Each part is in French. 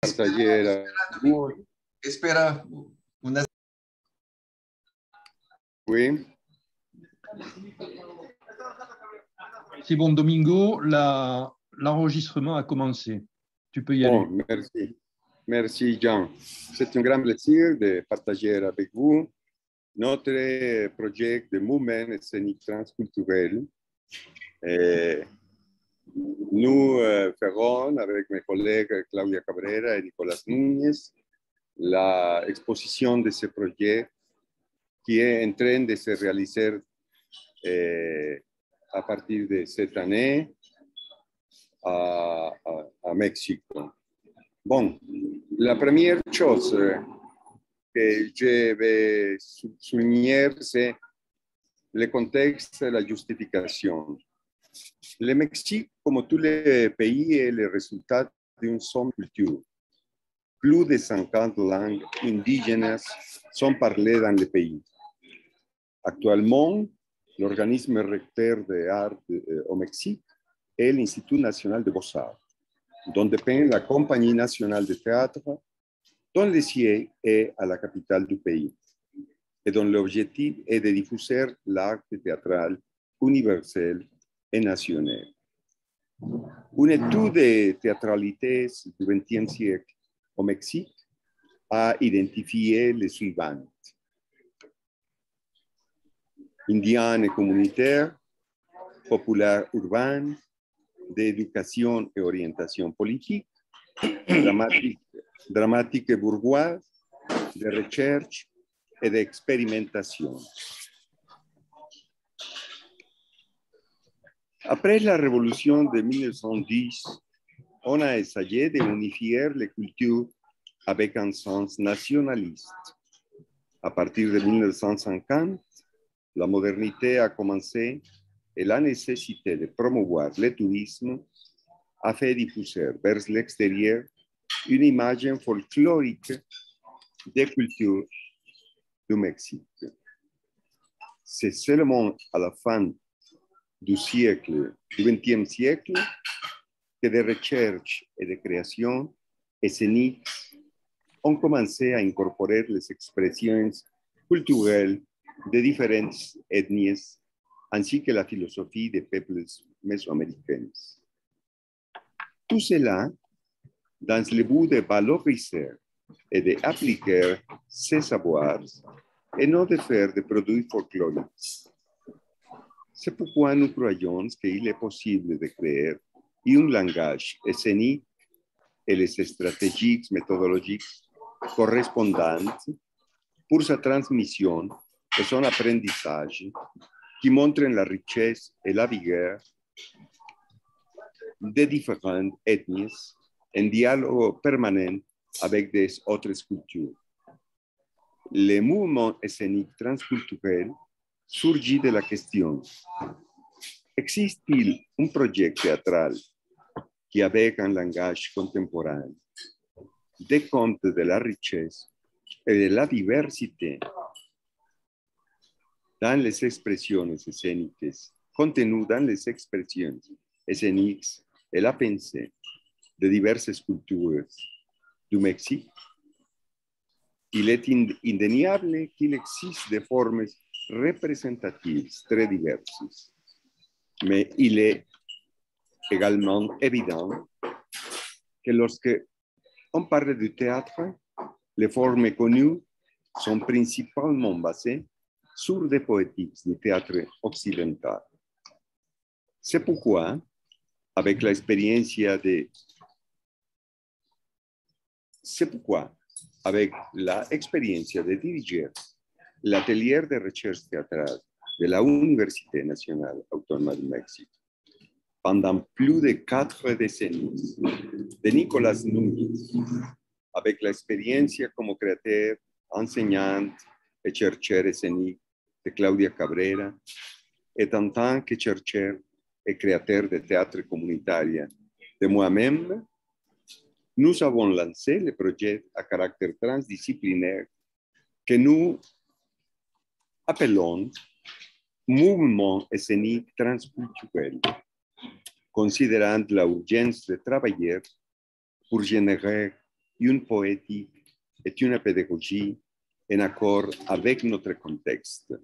Cartagena. Espera una... Oui. C'est bon, Domingo, l'enregistrement a commencé. Tu peux y aller. Bon, merci. Merci, Jean. C'est un grand plaisir de partager avec vous notre projet de mouvement scénique transculturel. Nous ferons avec mes collègues Claudia Cabrera et Nicolas Núñez l'exposition de ce projet qui est en train de se réaliser à partir de cette année à Mexique. Bon, la première chose que je vais souligner, c'est le contexte et la justification. Le Mexique, comme tous les pays, est le résultat d'une somme culture. Plus de 50 langues indigènes sont parlées dans le pays. Actuellement, l'organisme recteur des arts au Mexique est l'Institut national de Beaux-Arts, dont dépend la Compagnie nationale de théâtre, dont le siège est à la capitale du pays, et dont l'objectif est de diffuser l'art théâtral universel et national. Une étude de théâtralité du XXe siècle au Mexique a identifié les suivantes: indienne et communautaire, populaire urbaine, d'éducation et orientation politique, dramatique et bourgeoise, de recherche et d'expérimentation. Après la révolution de 1910, on a essayé d'unifier les cultures avec un sens nationaliste. À partir de 1950, la modernité a commencé et la nécessité de promouvoir le tourisme a fait diffuser vers l'extérieur une image folklorique des cultures du Mexique. C'est seulement à la fin du XXe siècle que des recherches et de création scéniques ont commencé à incorporer les expressions culturelles de différentes ethnies ainsi que la philosophie des peuples mésoaméricains. Tout cela dans le but de valoriser et d'appliquer ces savoirs et non de faire des produits folkloriques. C'est pourquoi nous croyons qu'il est possible de créer un langage scénique et les stratégies méthodologiques correspondantes pour sa transmission et son apprentissage qui montrent la richesse et la vigueur des différentes ethnies en dialogue permanent avec des autres cultures. Le mouvement scénique transculturel surgit de la question: existe-t-il un projet théâtral qui, avec un langage contemporain, dé compte de la richesse et de la diversité dans les expressions scéniques, contenues dans les expressions scéniques et la pensée de diverses cultures du Mexique? Il est indéniable qu'il existe des formes représentatives très diverses, mais il est également évident que lorsque on parle du théâtre, les formes connues sont principalement basées sur des poétiques du théâtre occidental. C'est pourquoi, avec l'expérience de diriger l'atelier de recherche théâtrale de la Université nationale autonome du Mexique pendant plus de 4 décennies, de Nicolas Núñez, avec l'expérience comme créateur, enseignante et chercheur scénique de Claudia Cabrera, et en tant que chercheur et créateur de théâtre communautaire de moi-même, nous avons lancé le projet à caractère transdisciplinaire que nous appelons Mouvement scénique transculturel, considérant l'urgence de travailler pour générer une poétique et une pédagogie en accord avec notre contexte.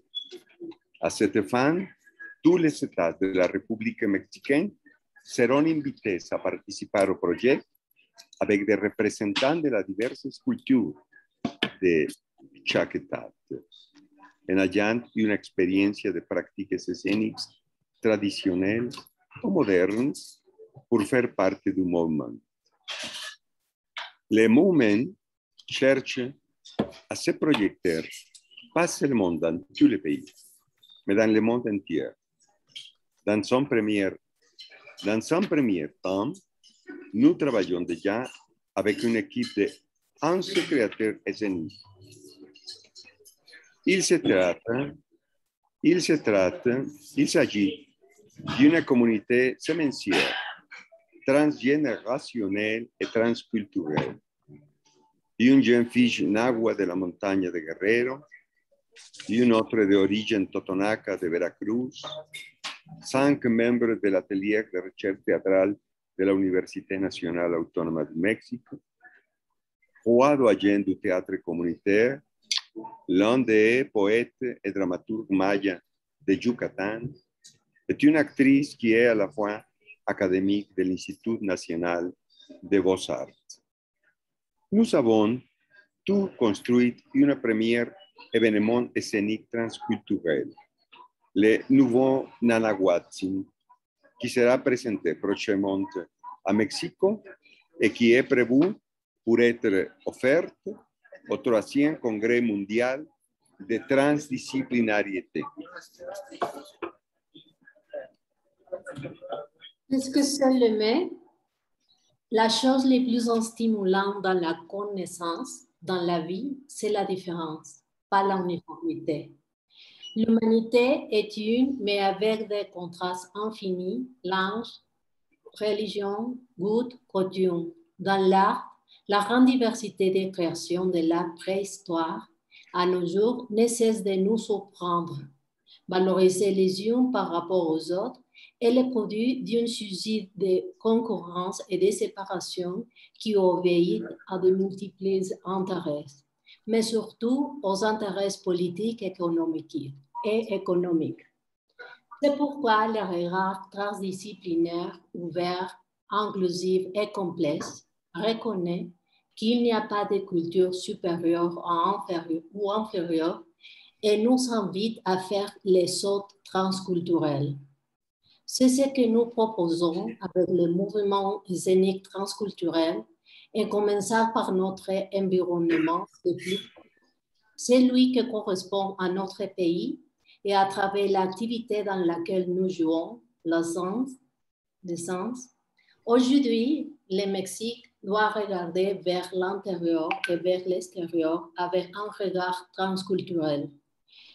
À cette fin, tous les États de la République mexicaine seront invités à participer au projet avec des représentants de las diversas cultures de chaque État, en ayant une expérience de pratiques escéniques traditionnelles ou modernes pour faire partie du mouvement. Le mouvement cherche à se projeter pas seulement dans tous les pays, mais dans le monde entier. Dans son premier temps, nous travaillons déjà avec une équipe de 11 créateurs escéniques. Il s'agit d'une communauté sémencière, transgénérationnelle et transculturelle. Une jeune fille nahua de la montagne de Guerrero, une autre d'origine totonaca de Veracruz, 5 membres de l'atelier de recherche théâtrale de la Université nationale autonome du Mexique, 3 doyens du théâtre communautaire, l'un des poètes et dramaturges mayas de Yucatán, est une actrice qui est à la fois académique de l'Institut national des beaux-arts. Nous avons tout construit un premier événement escénique transculturel, le nouveau Nanahuatzin, qui sera présenté prochainement à Mexico et qui est prévu pour être offert au 3e Congrès mondial de transdisciplinarité. Puisque seul le met, la chose la plus stimulante dans la connaissance, dans la vie, c'est la différence, pas l'uniformité. L'humanité est une, mais avec des contrastes infinis, langue, religion, goût, coutume. Dans l'art, la grande diversité des créations de la préhistoire à nos jours ne cesse de nous surprendre. Valoriser les uns par rapport aux autres est le produit d'une suite de concurrence et de séparation qui obéit à de multiples intérêts, mais surtout aux intérêts politiques et économiques. C'est pourquoi le regard transdisciplinaire, ouvert, inclusif et complexe reconnaît qu'il n'y a pas de culture supérieure ou inférieure et nous invite à faire les sauts transculturels. C'est ce que nous proposons avec le mouvement scénique transculturel et commençant par notre environnement, celui qui correspond à notre pays et à travers l'activité dans laquelle nous jouons, le sens. Aujourd'hui, le Mexique doit regarder vers l'intérieur et vers l'extérieur avec un regard transculturel.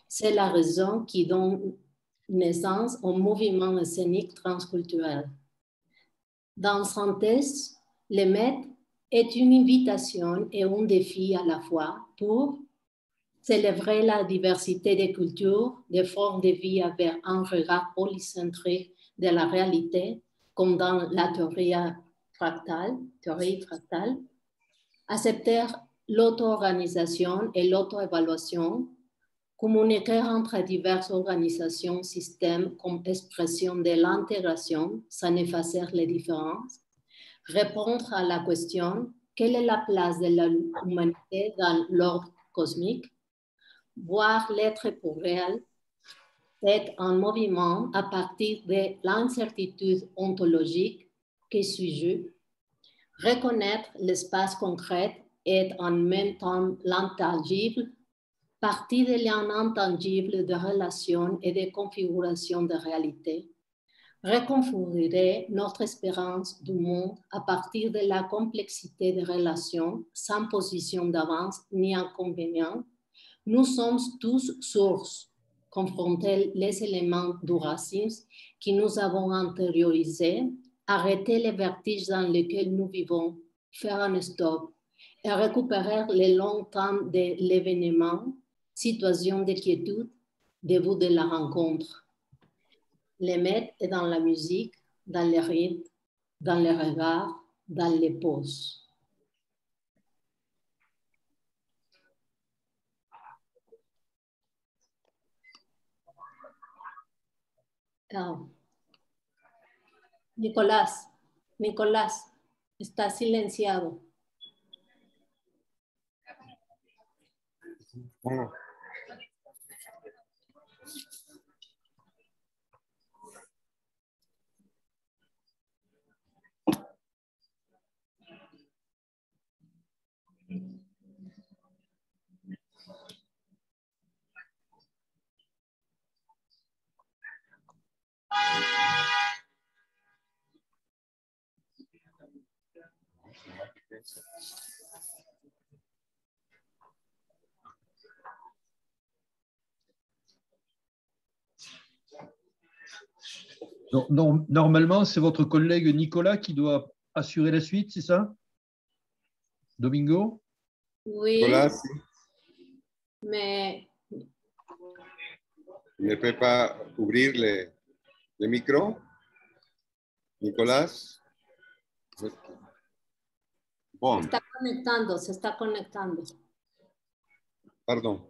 C'est la raison qui donne naissance au mouvement scénique transculturel. Dans synthèse, le MET est une invitation et un défi à la fois pour célébrer la diversité des cultures, des formes de vie avec un regard polycentrique de la réalité, comme dans la théorie fractale, accepter l'auto-organisation et l'auto-évaluation, communiquer entre diverses organisations, systèmes comme expression de l'intégration sans effacer les différences, répondre à la question quelle est la place de l'humanité dans l'ordre cosmique, voir l'être pour réel, être en mouvement à partir de l'incertitude ontologique, que suis-je, reconnaître l'espace concret et en même temps l'intangible, partie de liens intangibles de relations et de configurations de réalité, reconfigurer notre espérance du monde à partir de la complexité des relations sans position d'avance ni inconvénient. Nous sommes tous sources, confronter les éléments du racisme que nous avons intériorisés, arrêter les vertiges dans lesquels nous vivons, faire un stop et récupérer le long temps de l'événement, situation d'inquiétude, début de la rencontre. Le maître est dans la musique, dans les rythmes, dans les regards, dans les poses. Ah, Nicolás, Nicolás, está silenciado. Bueno. Normalement, c'est votre collègue Nicolas qui doit assurer la suite, c'est ça? Domingo? Oui, Nicolas, mais ne peut pas ouvrir le micro. Nicolas. Bon, se está conectando. pardon.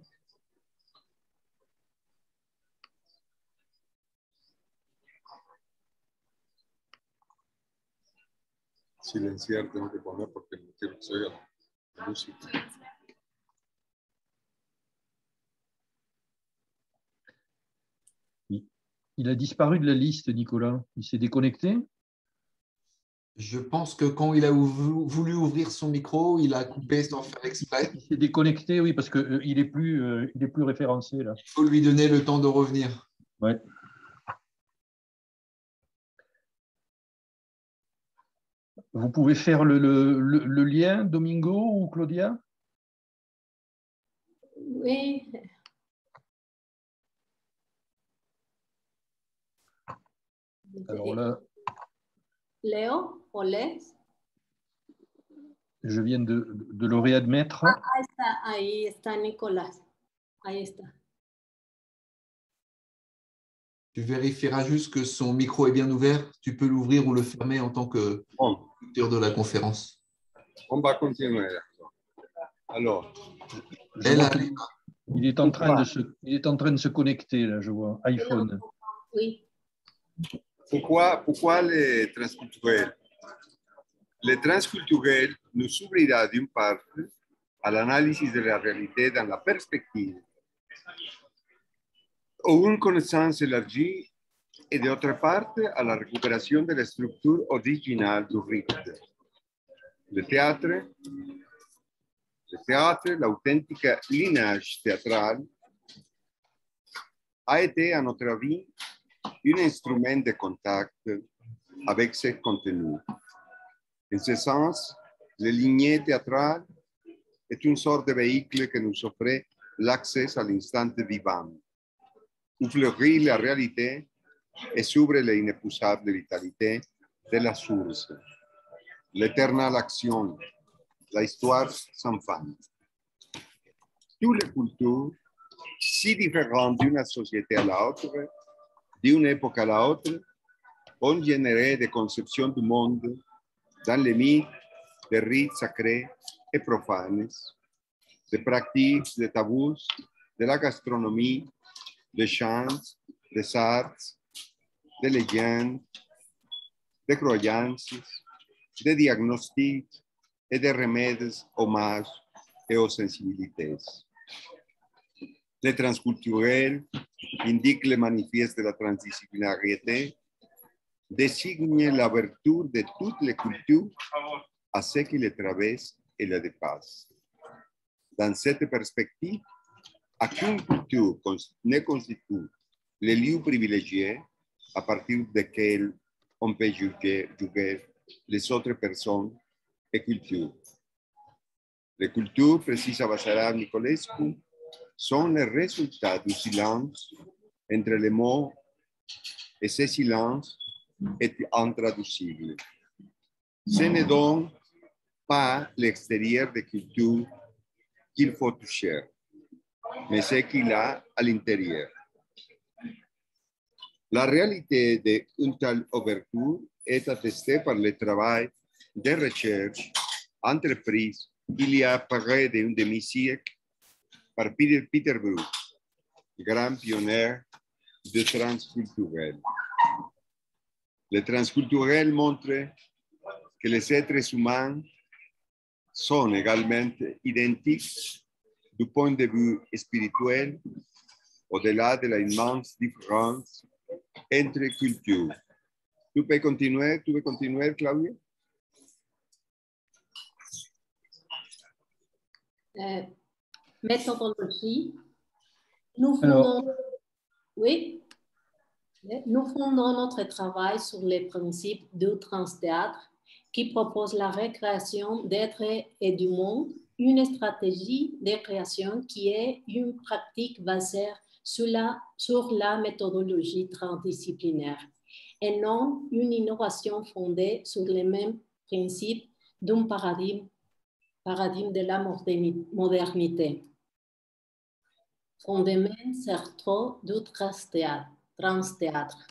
Silenciar tengo que poner porque no quiero que se oiga la música. Il a disparu de la liste, Nicolas. Il s'est déconnecté? Je pense que quand il a voulu ouvrir son micro, il a coupé sans faire exprès. Il s'est déconnecté, oui, parce qu'il n'est plus référencé, là. Il faut lui donner le temps de revenir. Ouais. Vous pouvez faire le lien, Domingo ou Claudia? Oui. Alors là, Léo o Les. je viens de le réadmettre. Ahí está Nicolás. Ahí está. Tu vérifieras juste que son micro est bien ouvert. Tu peux l'ouvrir ou le fermer en tant que Bon, conducteur de la conférence. on va continuer. Alors, Je vois qu'il est en train de se connecter, là, je vois, iPhone. Oui. pourquoi les transculturels? Les transculturels nous ouvrira d'une part à l'analyse de la réalité dans la perspective ou une connaissance élargie et d'autre part à la récupération de la structure originale du rite. Le théâtre, l'authentique lignage théâtral, a été, à notre avis, un instrument de contact avec ce contenu. En ce sens, la lignée théâtrale est une sorte de véhicule qui nous offre l'accès à l'instant vivant, où fleurit la réalité et s'ouvre l'inépuisable vitalité de la source, l'éternelle action, l'histoire sans fin. Toutes les cultures, si différentes d'une société à l'autre, d'une époque à l'autre, ont généré des conceptions du monde dans les mythes, des rites sacrés et profanes, des pratiques, des tabous, de la gastronomie, des chants, des arts, des légendes, des croyances, des diagnostics et des remèdes, hommages et aux sensibilités. Les transculturels indiquent le manifeste de la transdisciplinarité, désigne l'ouverture de toutes les cultures à ce qui les traverse et les dépasse. Dans cette perspective, aucune culture ne constitue le lieu privilégié à partir duquel on peut juger les autres personnes et cultures. Les cultures, précise Vassarab Nicolescu, sont le résultat du silence entre les mots et ce silence est intraduisible. Ce n'est donc pas l'extérieur des cultures qu'il faut toucher, mais ce qu'il a à l'intérieur. La réalité d'une telle ouverture est attestée par le travail de recherche entrepris il y a près d'un demi-siècle par Peter Brook, grand pionnier de transculturel. Le transculturel montre que les êtres humains sont également identiques du point de vue spirituel, au-delà de la immense différence entre cultures. Tu peux continuer, Claudia? Méthodologie. Nous fondons, nous fondons notre travail sur les principes du transthéâtre qui propose la récréation d'êtres et du monde, une stratégie de création qui est une pratique basée sur la méthodologie transdisciplinaire et non une innovation fondée sur les mêmes principes d'un paradigme de la modernité. Fondement certain du transthéâtre.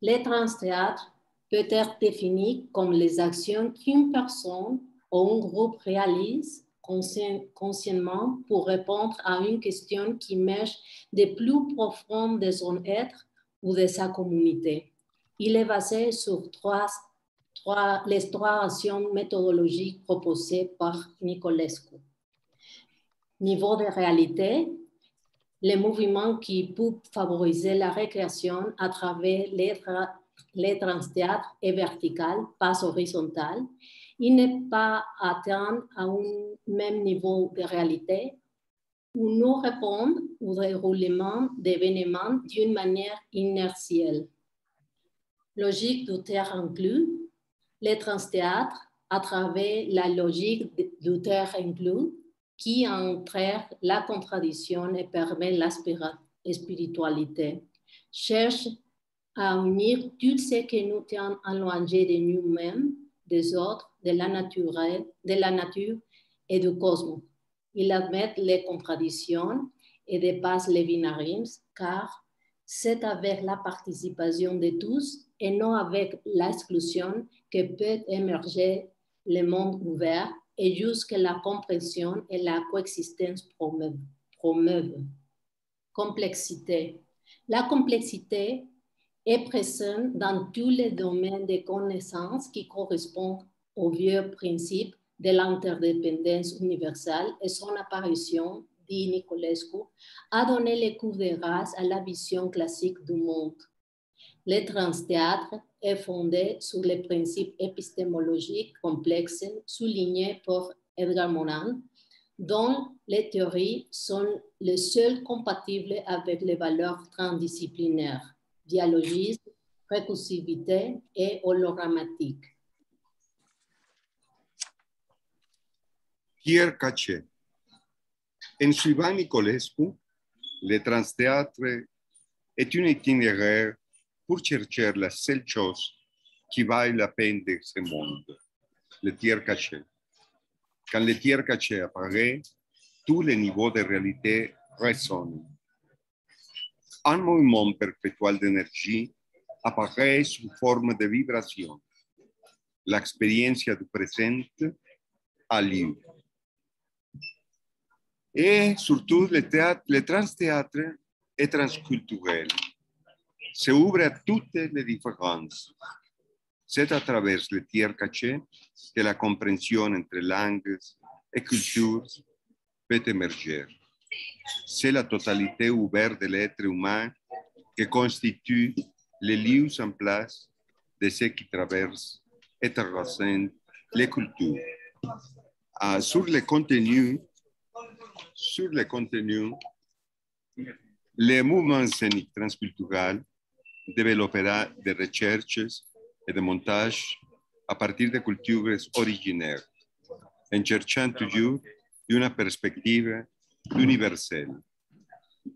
Le transthéâtre peut être défini comme les actions qu'une personne ou un groupe réalise consciemment pour répondre à une question qui émerge des plus profond de son être ou de sa communauté. Il est basé sur les trois actions méthodologiques proposées par Niculescu. Niveau de réalité, les mouvements qui peuvent favoriser la récréation à travers les transthéâtres est vertical, pas horizontal. Il n'est pas atteint à un même niveau de réalité où nous répondons au déroulement d'événements d'une manière inertielle. Logique du terre inclus, les transthéâtres à travers la logique du terre inclus qui entraîne la contradiction et permet la spiritualité, cherche à unir tout ce qui nous tient éloignés de nous-mêmes, des autres, de la nature et du cosmos. Il admet les contradictions et dépasse les binarismes, car c'est avec la participation de tous et non avec l'exclusion que peut émerger le monde ouvert et jusque la compréhension et la coexistence promeuvent. Complexité. La complexité est présente dans tous les domaines des connaissances qui correspondent au vieux principe de l'interdépendance universelle et son apparition, dit Niculescu, a donné le coup de grâce à la vision classique du monde. Le transthéâtre est fondé sur les principes épistémologiques complexes soulignés par Edgar Morin, dont les théories sont les seules compatibles avec les valeurs transdisciplinaires, dialogisme, récursivité et hologrammatique. Pierre Cachet. En suivant Niculescu, le transthéâtre est un itinéraire pour chercher la seule chose qui vaille la peine de ce monde, le tiers caché. Quand le tiers caché apparaît, tous les niveaux de réalité résonnent. Un mouvement perpétuel d'énergie apparaît sous forme de vibration. L'expérience du présent a lieu. Et surtout, le transthéâtre est transculturel. Se ouvre à toutes les différences. C'est à travers le tiers caché que la compréhension entre langues et cultures peut émerger. C'est la totalité ouverte de l'être humain qui constitue les lieux en place de ceux qui traversent et transcendent les cultures. Sur le contenu, le mouvement scénique transculturel développera des recherches et des montages à partir de cultures originaires, en cherchant toujours une perspective universelle.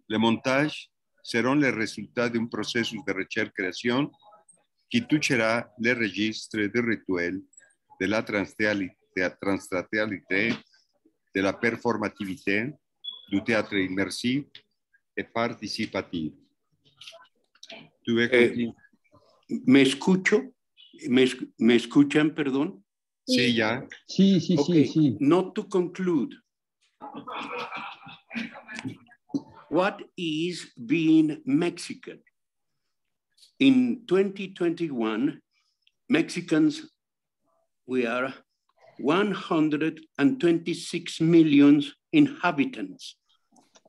Les montages seront le résultat d'un processus de recherche-création qui touchera les registres du rituel, de la transthéâtralité, de la performativité, du théâtre immersif et participatif. ¿Tú ves ¿Me escucho? ¿Me escuchan, perdón? Sí, ya. Sí. Not to conclude. what is being Mexican? In 2021, Mexicans, we are 126 million inhabitants.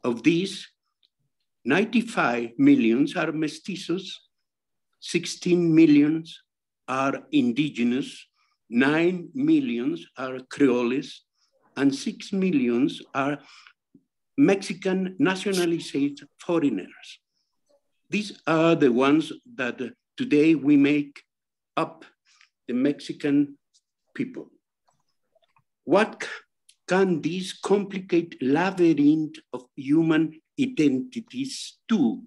Of these, 95 million are mestizos, 16 million are indigenous, 9 million are Creoles, and 6 million are Mexican nationalized foreigners. These are the ones that today we make up the Mexican people. What can this complicated labyrinth of human identities do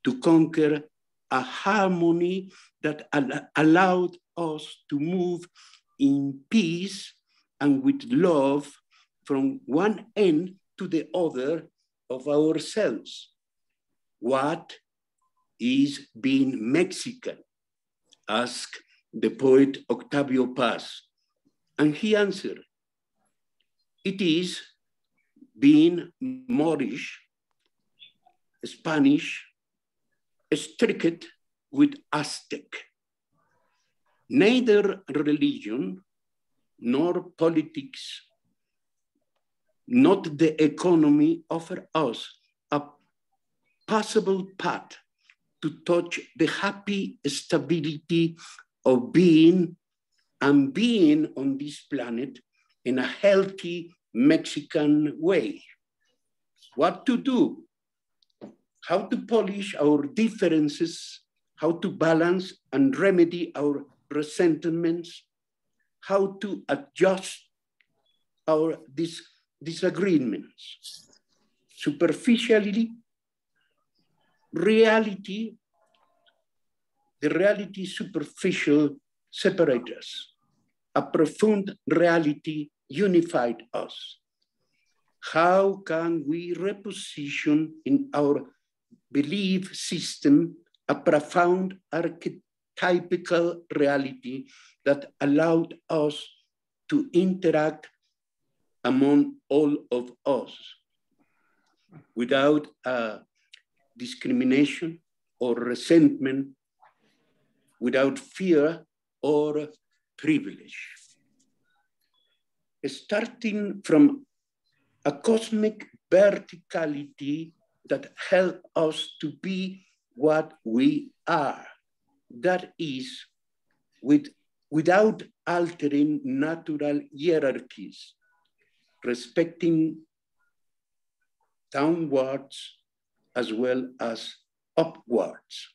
to conquer a harmony that allowed us to move in peace and with love from one end to the other of ourselves? What is being Mexican? Asked the poet Octavio Paz. And he answered, it is being Moorish, Spanish, strict with Aztec. Neither religion nor politics, not the economy, offer us a possible path to touch the happy stability of being and being on this planet in a healthy Mexican way. What to do? How to polish our differences, how to balance and remedy our resentments, how to adjust our disagreements. Superficially, reality, the reality superficial separates us. A profound reality unified us. How can we reposition in our belief system a profound archetypical reality that allowed us to interact among all of us without discrimination or resentment, without fear or privilege? Starting from a cosmic verticality that helps us to be what we are. That is, without altering natural hierarchies, respecting downwards as well as upwards.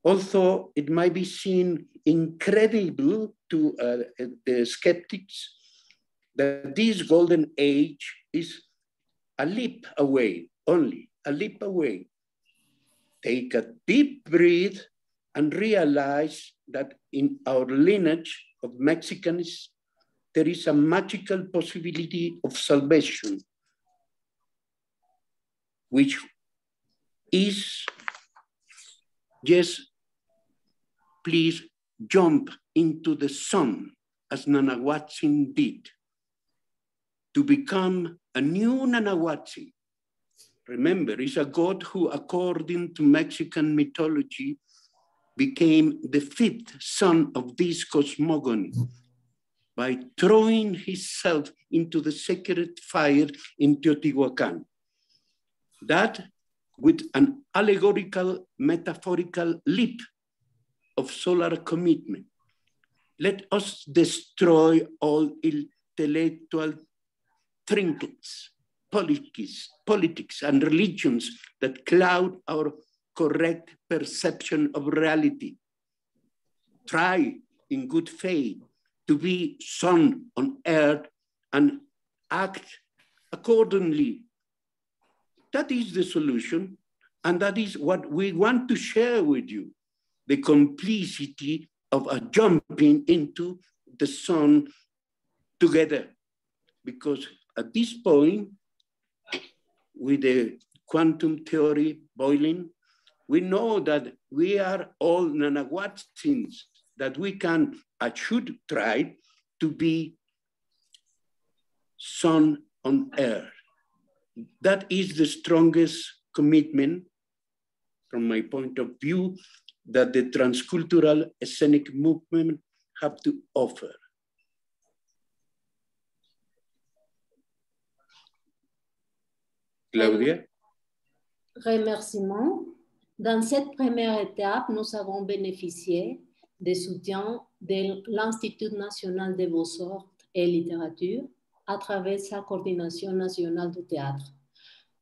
Although it might be seen incredible to the skeptics that this golden age is a leap away, only a leap away. Take a deep breath and realize that in our lineage of Mexicans, there is a magical possibility of salvation, which is, yes, please jump into the sun as Nanahuatzin did, to become a new Nanahuatzin. Remember, he's a god who, according to Mexican mythology, became the fifth son of this cosmogony by throwing himself into the sacred fire in Teotihuacan. That, with an allegorical, metaphorical leap of solar commitment, let us destroy all intellectual trinkets, politics and religions that cloud our correct perception of reality. Try in good faith to be sun on earth and act accordingly. That is the solution, and that is what we want to share with you, the complicity of a jumping into the sun together. Because at this point, with the quantum theory boiling, we know that we are all Nanahuatzins, that we can, I should try to be sun on earth. that is the strongest commitment, from my point of view, that the transcultural scenic movement have to offer. Claudia? Remerciements. Dans cette première étape, nous avons bénéficié des soutiens de l'Institut national des beaux-arts et littérature à travers sa coordination nationale du théâtre.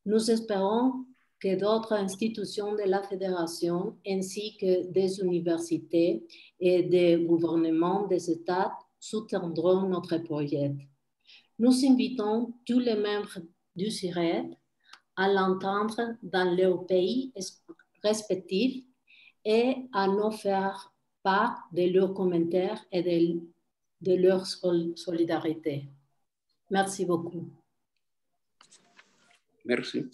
Nous espérons que d'autres institutions de la Fédération ainsi que des universités et des gouvernements des États soutiendront notre projet. Nous invitons tous les membres du CIRED à l'entendre dans leurs pays respectifs et à nous faire part de leurs commentaires et de leur solidarité. Merci beaucoup. Merci.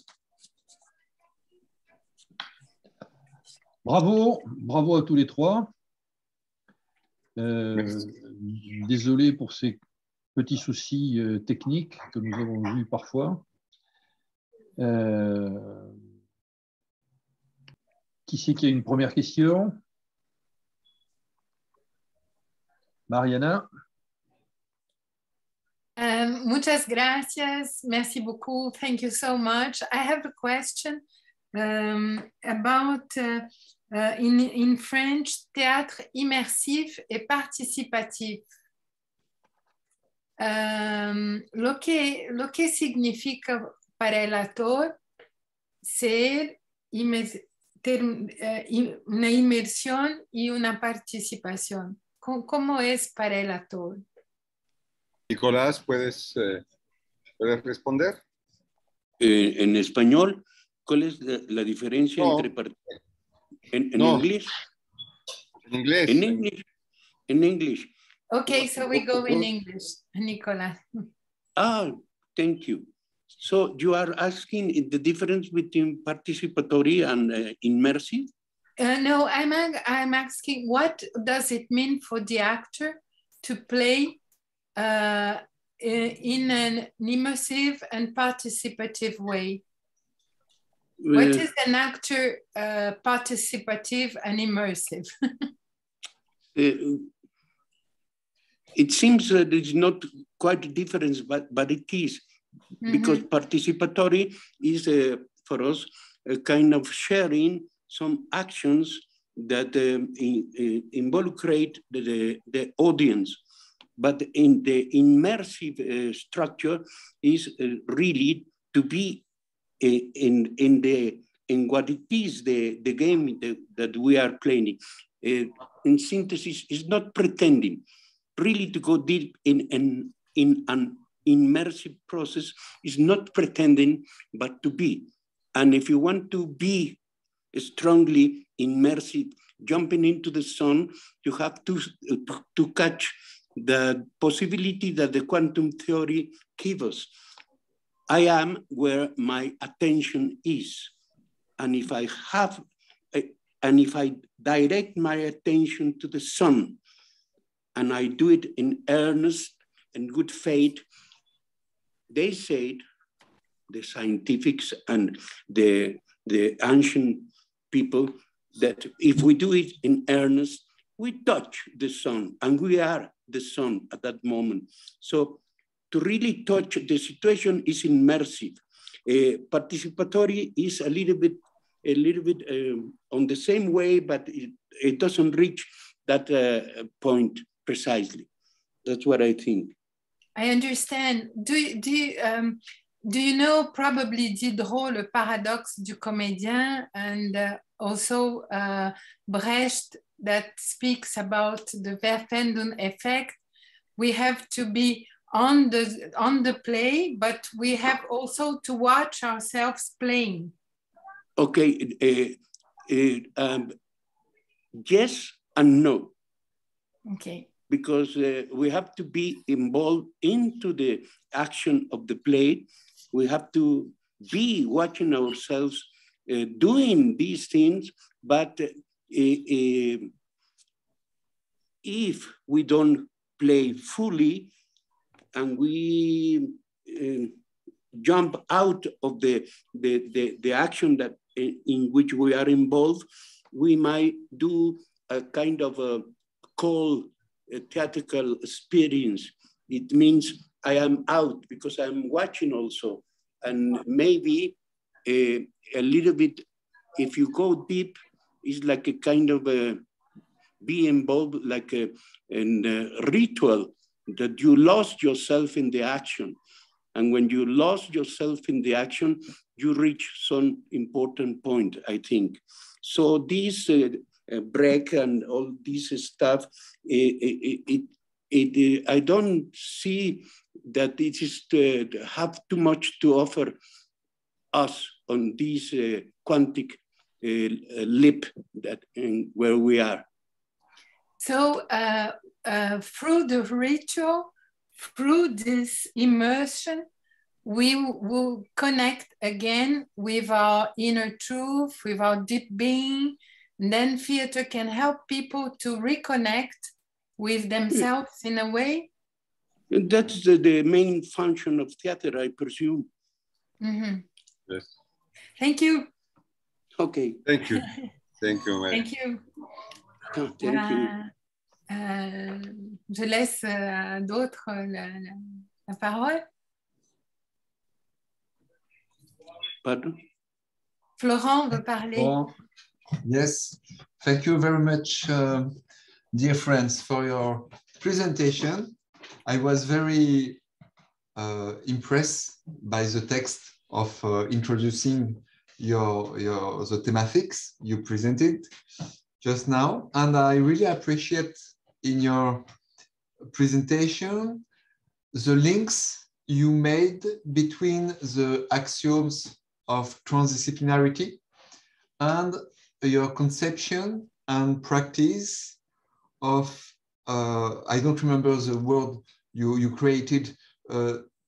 Bravo, bravo à tous les trois. Désolé pour ces petits soucis techniques que nous avons vus parfois. Qui c'est qui a une première question? Mariana? Muchas gracias. Merci beaucoup. Thank you so much. I have a question about, in French, théâtre immersif et participatif. Lo que significa para el actor ser una inmersión y una participación. ¿Cómo es para el actor? Nicolás, ¿puedes responder? En español, ¿cuál es la diferencia entre en inglés? En inglés. En English. Okay, so we go in English, Nicolás. Thank you. So you are asking the difference between participatory and immersive? No, I'm asking what does it mean for the actor to play in an immersive and participative way? What is an actor participative and immersive? It seems that it's not quite a difference, but it is. Because participatory is, for us, a kind of sharing some actions that involucrate the audience. But in the immersive structure is really to be in what it is, the game that we are playing. In synthesis, is not pretending. Really to go deep in an immersive process is not pretending, but to be. And if you want to be strongly immersive, jumping into the sun, you have to catch the possibility that the quantum theory gives us. I am where my attention is. And if I direct my attention to the sun, and I do it in earnest and good faith, they said, the scientifics and the ancient people, that if we do it in earnest, we touch the sun, and we are the sun at that moment. So to really touch the situation is immersive. Participatory is a little bit on the same way, but it doesn't reach that point precisely. That's what I think. I understand. Do you know probably Diderot, le paradoxe du comédien, and also Brecht that speaks about the Verfremdung effect? We have to be on the play, but we have also to watch ourselves playing. Okay, yes and no. Okay. Because we have to be involved into the action of the play. We have to be watching ourselves doing these things, but if we don't play fully and we jump out of the action that in which we are involved, we might do a kind of a theatrical experience. It means I am out because I'm watching also. And maybe a little bit, if you go deep, it's like a kind of be involved like a ritual that you lost yourself in the action. And when you lost yourself in the action, you reach some important point, I think. So this break and all this stuff, I don't see that it is to have too much to offer us on this quantic leap that where we are. So through the ritual, through this immersion, we will connect again with our inner truth, with our deep being. And then theater can help people to reconnect with themselves in a way. And that's the main function of theater, I presume. Mm-hmm. Yes. Thank you. Okay. Thank you. Thank you, Mary. Thank you. Oh, thank you. Je laisse à d'autres la parole. Pardon? Florent veut parler. Bon, Yes, thank you very much, dear friends, for your presentation. I was very impressed by the text of introducing the thematics you presented just now, and I really appreciate in your presentation the links you made between the axioms of transdisciplinarity and your conception and practice of, I don't remember the word you created,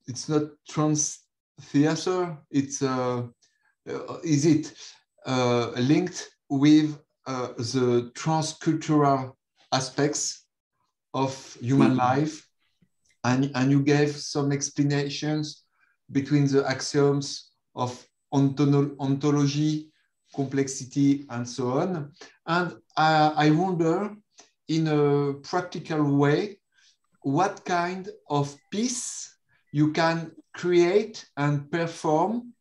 it's not trans theater, it's, is it linked with the transcultural aspects of human life? And you gave some explanations between the axioms of ontology, complexity, and so on. And I wonder, in a practical way, what kind of piece you can create and perform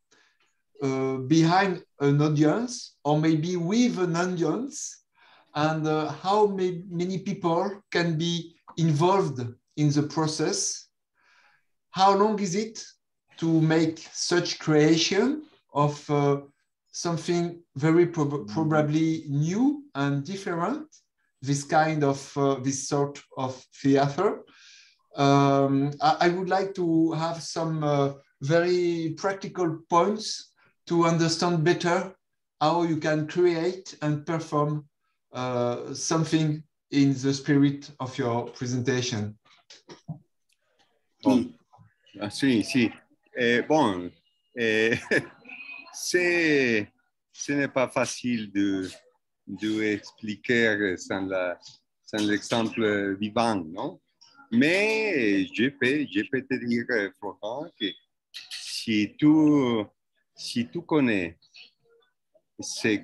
behind an audience, or maybe with an audience, and how many people can be involved in the process. How long is it to make such creation of something very probably new and different, this kind of, this sort of theater? I would like to have some very practical points to understand better how you can create and perform something in the spirit of your presentation. Bon. Ah, sí, sí. Bon, ce n'est pas facile de expliquer sans l'exemple vivant, non? Mais je peux te dire, Florent, que si tu connais ce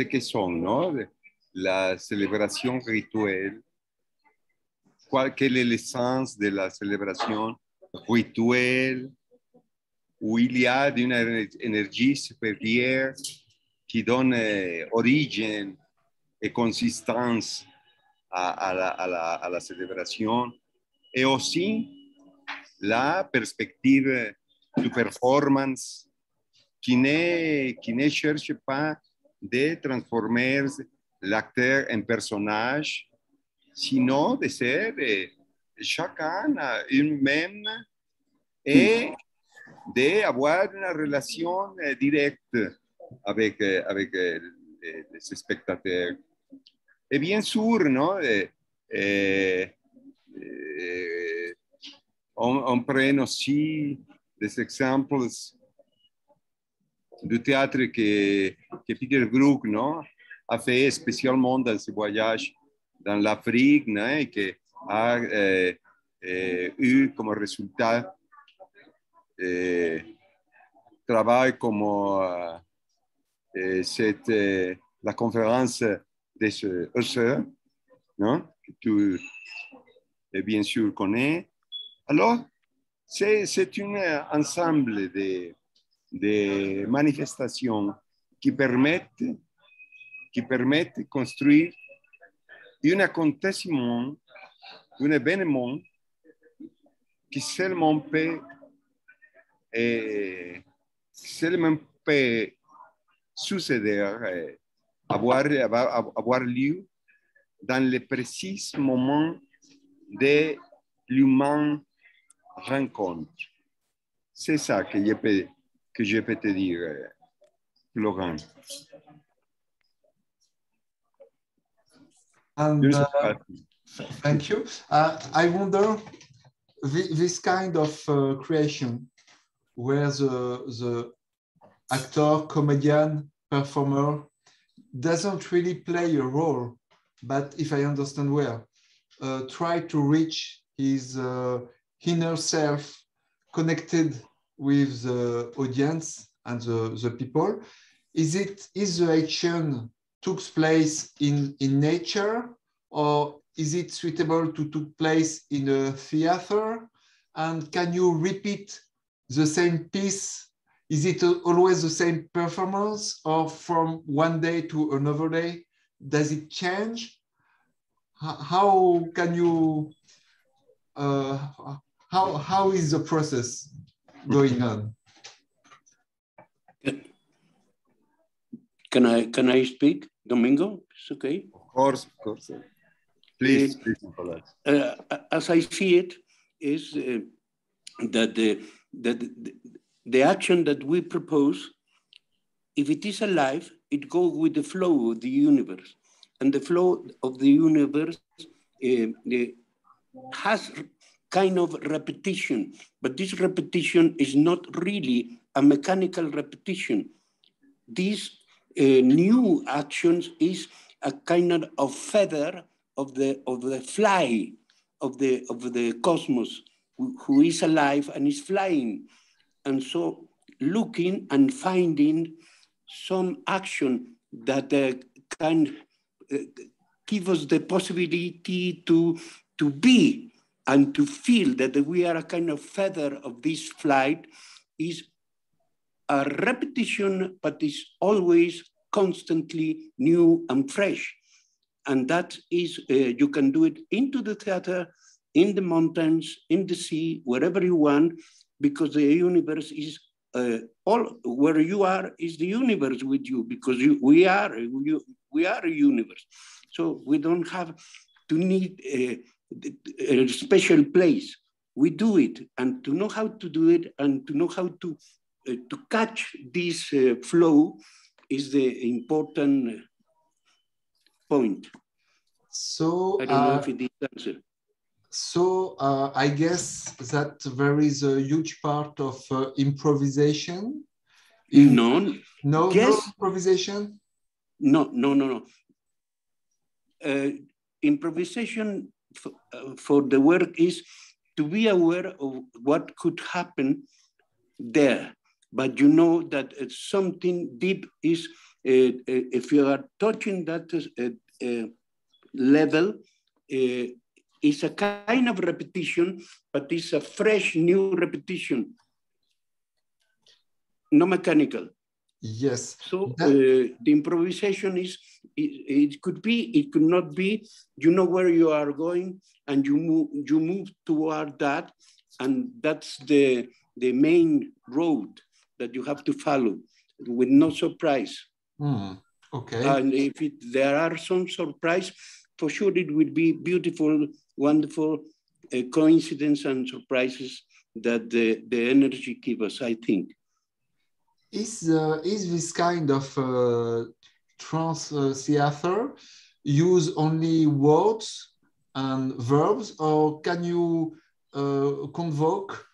que sont, non? La célébration rituelle, quelle est l'essence de la célébration rituelle, où il y a une énergie supérieure qui donne origine et consistance à la célébration, et aussi la perspective de performance qui ne cherche pas de transformer l'acteur en personnage, sinon de ser chacun lui-même et d'avoir une relation directe avec les spectateurs. Et bien sûr, non, on prend aussi des exemples du théâtre que Peter Brook, non, a fait spécialement dans ses voyages dans l'Afrique, non, et qui a eu comme résultat travail comme la conférence de ce Husserl, non? Que tu bien sûr connais. Alors, c'est un ensemble de manifestations qui permettent de construire un aconteciment, un événement qui seulement peut succéder, avoir lieu dans le précis moment de l'humaine rencontre. C'est ça que je peux te dire, Laurent. And, thank you. I wonder, this kind of creation, where the actor, comedian, performer doesn't really play a role, but if I understand well, try to reach his inner self, connected with the audience and the people. Is the action took place in nature, or is it suitable to take place in a theater? And can you repeat the same piece? Is it always the same performance, or from one day to another day? Does it change? How can you, how is the process going on? Can I speak, Domingo? It's okay. Of course. Please, Nicolas. As I see it, is that the action that we propose, if it is alive, it goes with the flow of the universe. And the flow of the universe has kind of repetition, but this repetition is not really a mechanical repetition. This new actions is a kind of feather of the fly of the cosmos, who is alive and is flying. And so looking and finding some action that can give us the possibility to be and to feel that we are a kind of feather of this flight is a repetition, but is always constantly new and fresh. And that is, you can do it into the theater, in the mountains, in the sea, wherever you want, because the universe is where you are is the universe with you, because we are a universe. So we don't have to need a special place. We do it, and to know how to do it, and to know how to catch this flow is the important point. So I don't know if it is answered. So I guess that there is a huge part of improvisation. No improvisation? No. Improvisation for the work is to be aware of what could happen there. But you know that something deep is, if you are touching that level, it's a kind of repetition, but it's a fresh, new repetition, no mechanical. Yes. So the improvisation is, it could be, it could not be, you know where you are going and you move toward that, and that's the main road that you have to follow with no surprise. Okay. And if there are some surprise, for sure it will be beautiful, wonderful coincidence and surprises that the energy gives us, I think. Is this kind of trance theater use only words and verbs, or can you convoke,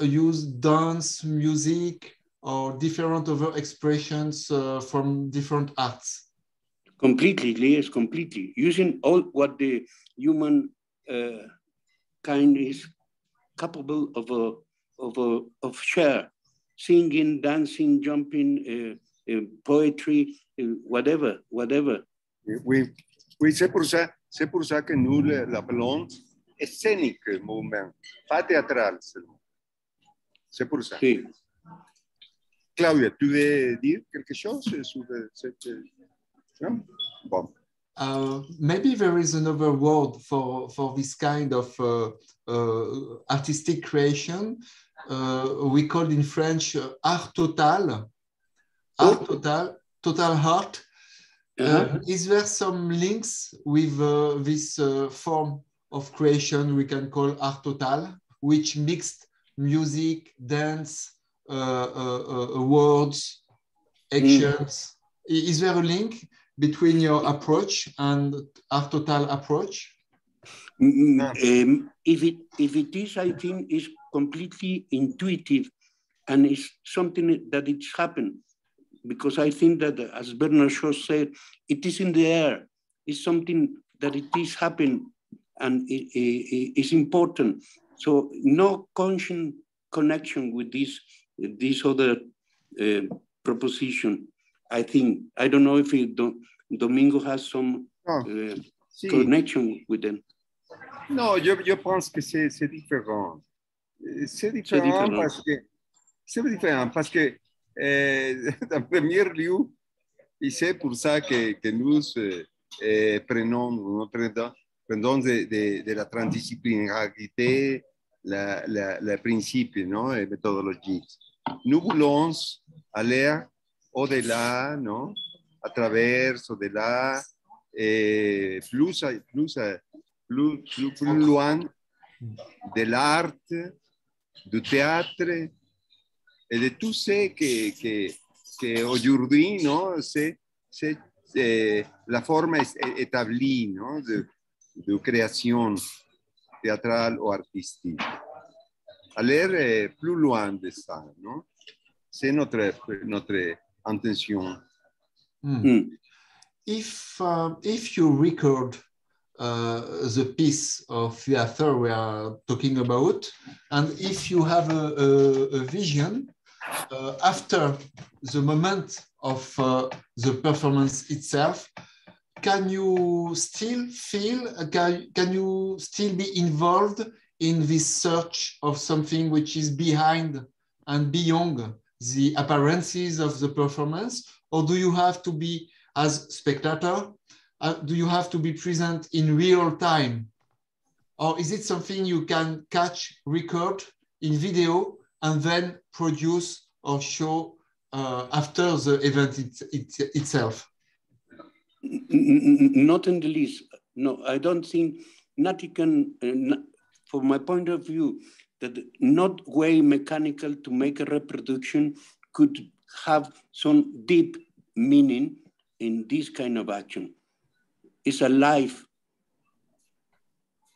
use dance, music, or different other expressions from different arts? Completely, yes, completely. Using all what the human kind is capable of share, singing, dancing, jumping, poetry, whatever. Oui, oui, c'est pour ça que nous l'appelons scénique mouvement, pas théâtral seulement. C'est pour ça. Sí. Claudia, tu veux dire quelque chose sur cette... Non? Bon. Maybe there is another word for this kind of artistic creation. We call in French art total. Art total, total art. Is there some links with this form of creation we can call art total, which mixed music, dance, words, actions? Is there a link between your approach and art total approach? If it is, I think it's completely intuitive, and it's something that it's happened, because I think that, as Bernard Shaw said, it is in the air. It's something that it is happening, and it's important. So no conscious connection with this other proposition. I think, I don't know if Domingo has some connection with them. Non, je pense que c'est différent. C'est différent parce que en premier lieu, et c'est pour ça que nous prenons de la transdisciplinarité le principe, non, et méthodologie. Nous voulons aller au-delà, non, à travers, au-delà, plus loin de l'art, du théâtre et de tout ce que aujourd'hui, non, c'est la forme établie, non, de création théâtrale ou artistique. Aller plus loin de ça, non? C'est notre intention. If you record the piece of theater we are talking about, and if you have a vision after the moment of the performance itself, can you still feel, can you still be involved in this search of something which is behind and beyond the appearances of the performance? Or do you have to be, as spectator, do you have to be present in real time? Or is it something you can catch, record in video, and then produce or show after the event itself? Not in the least. No, I don't think nothing can, from my point of view, that not way mechanical to make a reproduction could have some deep meaning in this kind of action. It's alive,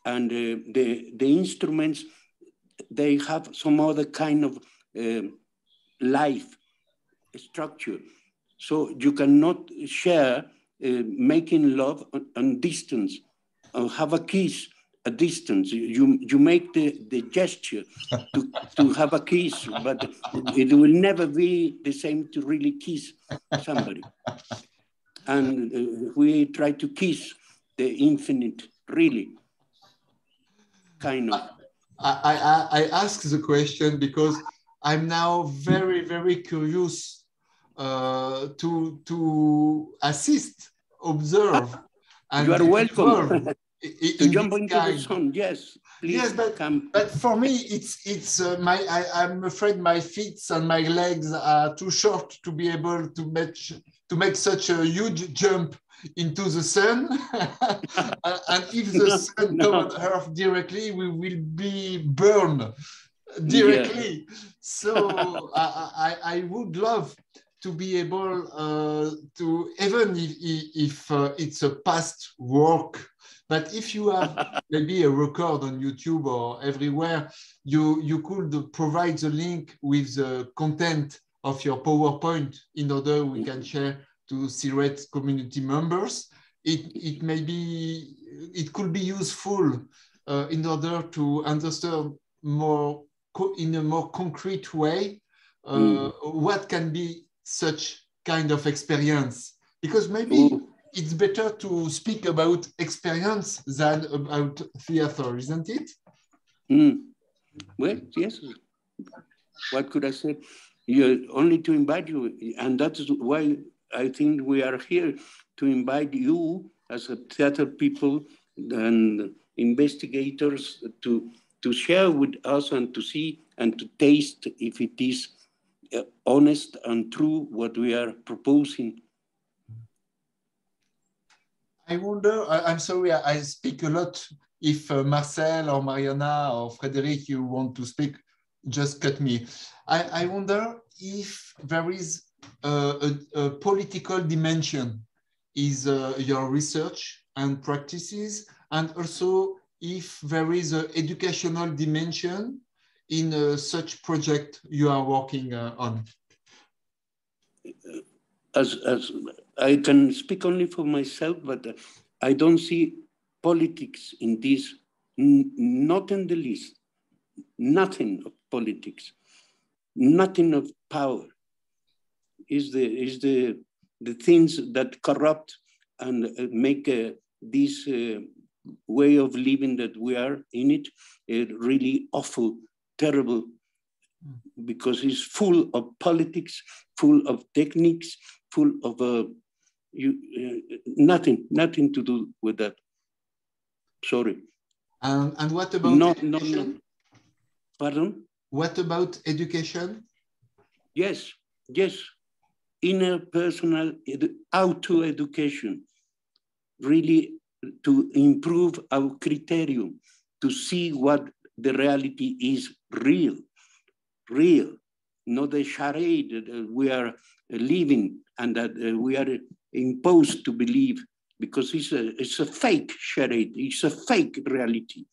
and the instruments, they have some other kind of life structure. So you cannot share making love on distance, or have a kiss at distance. You make the gesture to have a kiss, but it will never be the same to really kiss somebody. And we try to kiss the infinite, really, kind of. I ask the question because I'm now very, very curious to assist, observe. And you are welcome to jump into the sun. Yes, please. Yes, but for me, it's I'm afraid my feet and my legs are too short to be able to make such a huge jump into the sun. And if the sun comes on Earth directly, we will be burned directly. Yeah. So I would love to be able to, even if it's a past work, but if you have maybe a record on YouTube or everywhere, you could provide the link with the content of your PowerPoint in order we can share to CIRET community members. It could be useful in order to understand more in a more concrete way, what can be such kind of experience? Because maybe it's better to speak about experience than about theater, isn't it? Well, yes. What could I say? You only to invite you, and that's why I think we are here to invite you as a theater people and investigators to share with us and to see and to taste if it is honest and true what we are proposing. I wonder, I'm sorry, I speak a lot. If Marcel or Mariana or Frédéric, you want to speak, just cut me. I wonder if there is a political dimension is your research and practices, and also if there is an educational dimension in such project you are working on. As I can speak only for myself, but I don't see politics in this, not in the least, nothing of politics, nothing of power. Is the things that corrupt and make this way of living that we are in it really awful, terrible, because it's full of politics, full of techniques, full of nothing to do with that. Sorry. And what about education? No. Pardon? What about education? Yes. Inner personal auto-education, really to improve our criterion, to see what the reality is real, not the charade that we are living and that we are imposed to believe, because it's a fake charade, it's a fake reality.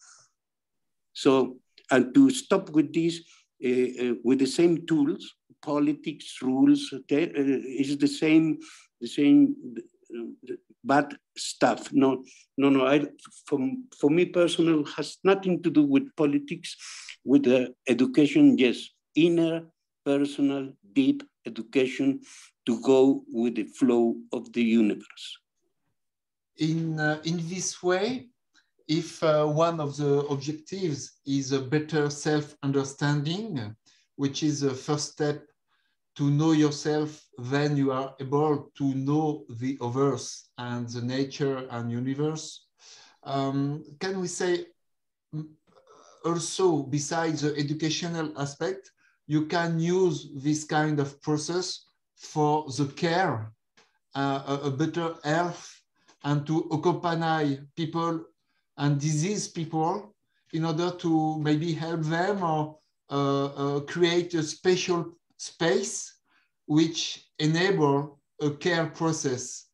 So, and to stop with this, with the same tools, politics, rules, is the same bad stuff. No. For me personal, has nothing to do with politics, with education, yes. Inner, personal, deep education to go with the flow of the universe. In this way, if one of the objectives is a better self-understanding, which is the first step to know yourself, then you are able to know the others and the nature and universe. Can we say also, besides the educational aspect, you can use this kind of process for the care, a better health, and to accompany people and disease people in order to maybe help them or create a special space which enable a care process.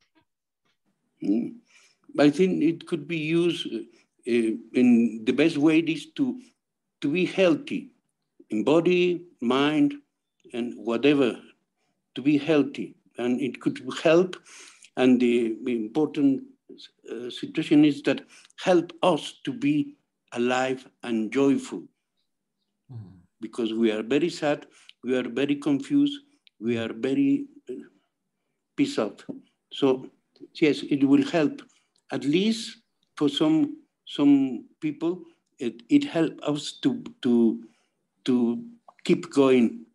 I think it could be used in the best way is to be healthy in body, mind, and whatever, to be healthy. And it could help. And the important situation is that help us to be alive and joyful. Because we are very sad, we are very confused, we are very pissed off. So yes, it will help. At least for some people, it helps us to keep going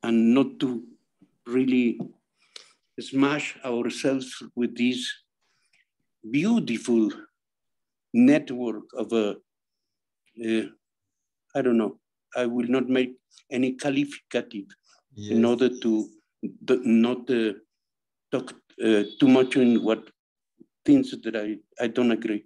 and not to really smash ourselves with this beautiful network of I don't know, I will not make any qualificative in order to not talk too much in what things that I don't agree.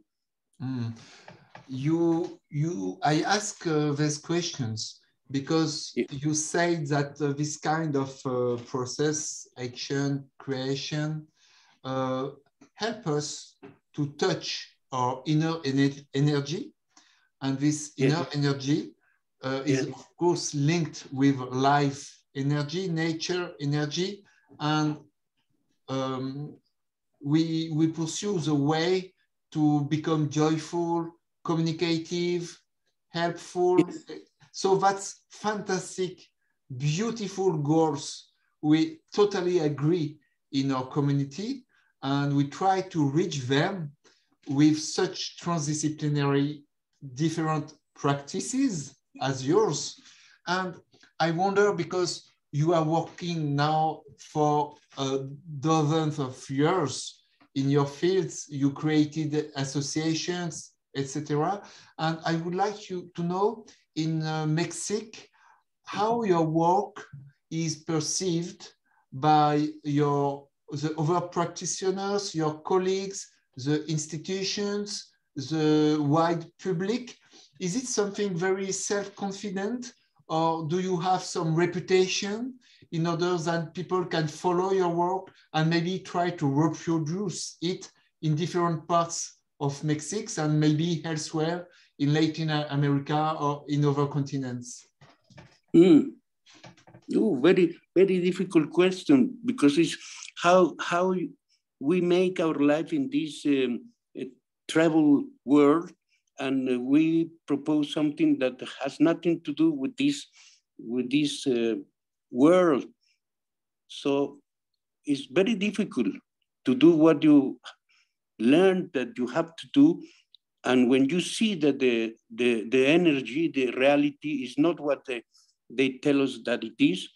I ask these questions because you say that this kind of process, action, creation, help us to touch our inner energy, and this inner energy is of course linked with life energy, nature energy, and we pursue the way to become joyful, communicative, helpful. So that's fantastic, beautiful goals. We totally agree in our community, and we try to reach them with such transdisciplinary different practices as yours. And I wonder, because you are working now for dozens of years in your fields, you created associations, etc. And I would like you to know in Mexico, how your work is perceived by the other practitioners, your colleagues, the institutions, the wide public. Is it something very self-confident, or do you have some reputation in order that people can follow your work and maybe try to reproduce it in different parts of Mexico and maybe elsewhere in Latin America or in other continents? Oh, very, very difficult question, because it's how we make our life in this travel world, and we propose something that has nothing to do with this world. So it's very difficult to do what you learned that you have to do. And when you see that the energy, the reality is not what they tell us that it is,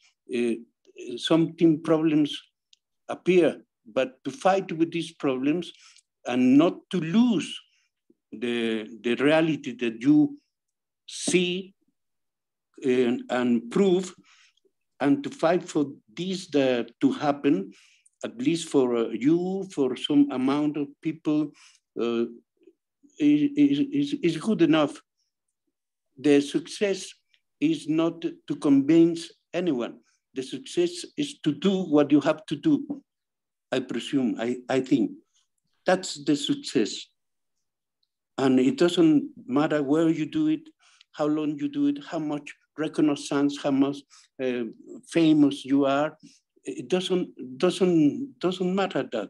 something problems appear. But to fight with these problems and not to lose the reality that you see and prove, and to fight for this to happen, at least for you, for some amount of people, is good enough. The success is not to convince anyone. The success is to do what you have to do, I presume, I think. That's the success. And it doesn't matter where you do it, how long you do it, how much reconnaissance, how much famous you are. It doesn't matter that.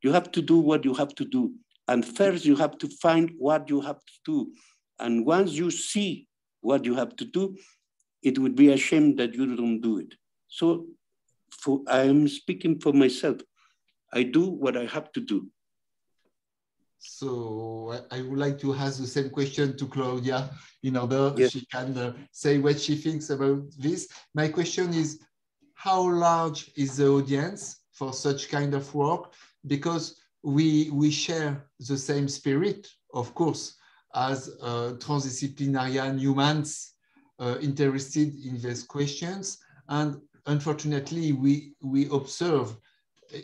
You have to do what you have to do. And first you have to find what you have to do. And once you see what you have to do, it would be a shame that you don't do it. So I am speaking for myself. I do what I have to do. So I would like to ask the same question to Claudia in order she can say what she thinks about this. My question is, how large is the audience for such kind of work? Because we share the same spirit, of course, as transdisciplinarian humans interested in these questions. And unfortunately, we observe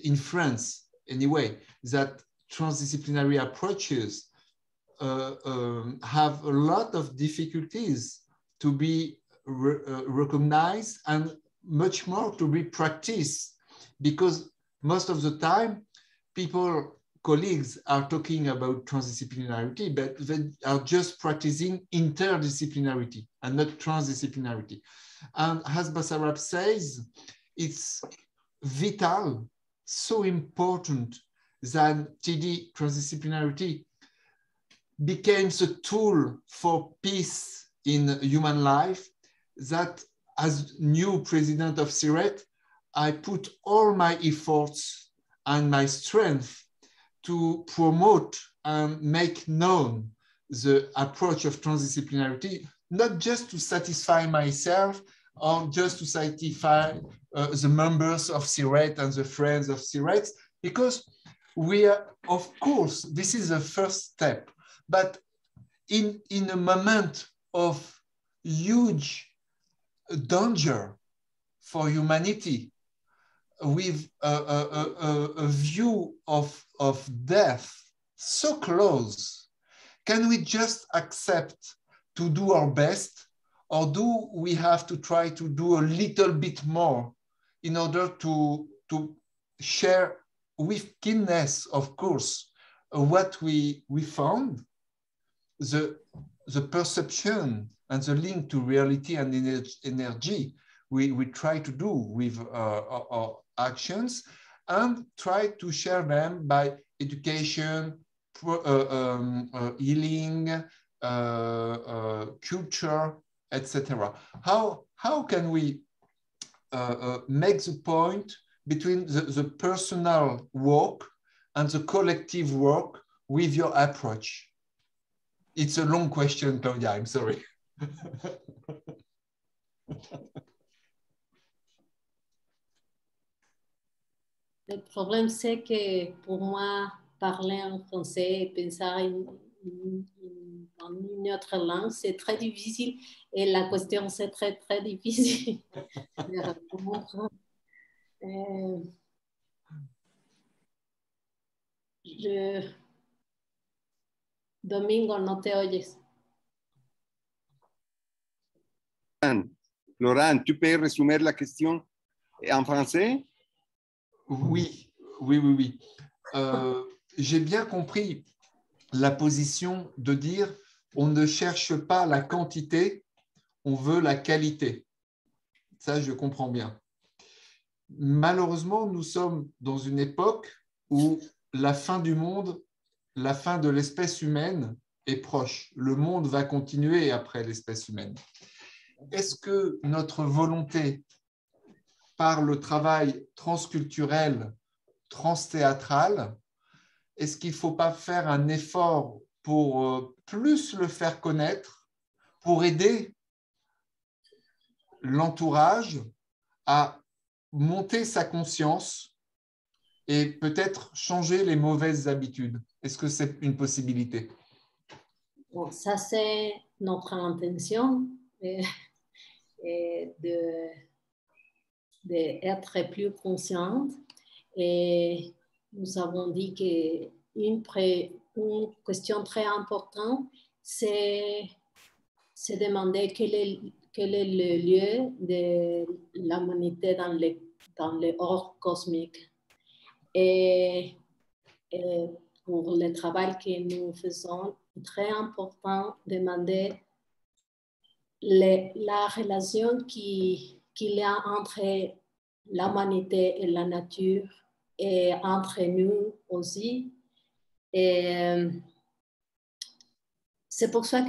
in France, anyway, that transdisciplinary approaches have a lot of difficulties to be recognized and much more to be practiced, because most of the time colleagues are talking about transdisciplinarity, but they are just practicing interdisciplinarity and not transdisciplinarity. And as Basarab says, it's vital, so important that TD, transdisciplinarity, became a tool for peace in human life, that as new president of CIRET, I put all my efforts and my strength to promote and make known the approach of transdisciplinarity, not just to satisfy myself or just to satisfy the members of CIRET and the friends of CIRET, because we are, of course, this is the first step, but in a moment of huge danger for humanity, with a view of death so close, can we just accept to do our best, or do we have to try to do a little bit more in order to share with keenness, of course, what we found, the perception and the link to reality and energy we try to do with our actions, and try to share them by education, healing, culture, etc. How can we make the point between the personal work and the collective work with your approach? It's a long question, Claudia, I'm sorry. Le problème, c'est que pour moi, parler en français et penser en une autre langue, c'est très difficile. Et la question, c'est très, très difficile de répondre. Domingo, no te oyes. Laurent, tu peux résumer la question en français? Oui. J'ai bien compris la position de dire on ne cherche pas la quantité, on veut la qualité. Ça, je comprends bien. Malheureusement, nous sommes dans une époque où la fin du monde, la fin de l'espèce humaine est proche. Le monde va continuer après l'espèce humaine. Est-ce que notre volonté, par le travail transculturel, transthéâtral, est-ce qu'il ne faut pas faire un effort pour plus le faire connaître, pour aider l'entourage à monter sa conscience et peut-être changer les mauvaises habitudes? Est-ce que c'est une possibilité? Bon, ça, c'est notre intention d'être plus consciente. Et nous avons dit qu'une question très importante, c'est demander quel est le lieu de l'humanité dans le hors cosmique. Et pour le travail que nous faisons, c'est très important de demander la relation qu'il y a entre l'humanité et la nature et entre nous aussi. Et c'est pour ça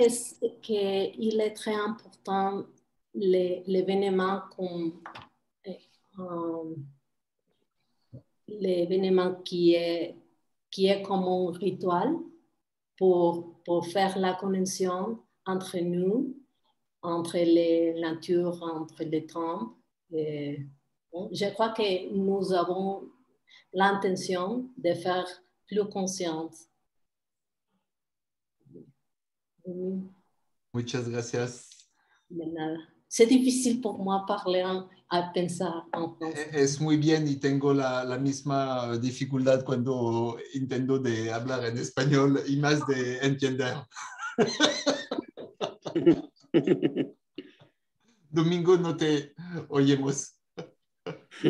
qu'il est très important l'événement qui est comme un rituel pour faire la connexion entre nous, entre les natures, entre les temps. Et, bon, je crois que nous avons l'intention de faire plus consciente. Muchas gracias. De nada. C'est difficile pour moi parler a pensar en français. Es muy bien y tengo la misma dificultad cuando intento de hablar en español y más de entender. Domingo, no te oímos. Je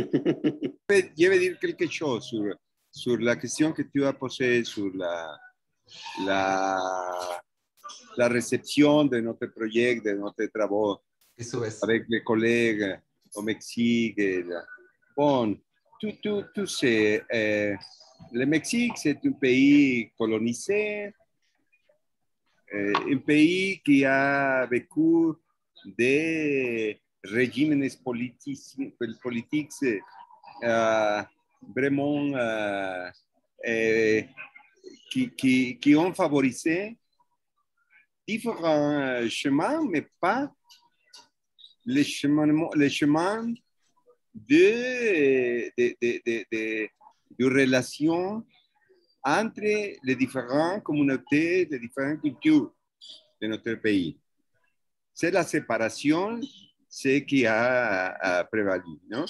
vais dire quelque chose sur la question que tu as posée sur la réception de notre projet, de notre travaux avec les collègues au Mexique. Bon, tu sais, le Mexique, c'est un pays colonisé, un pays qui a vécu des régimes politiques vraiment qui ont favorisé différents chemins, mais pas les chemins de relations entre les différentes communautés, les différentes cultures de notre pays. C'est la séparation, ce qui a prévalu, non?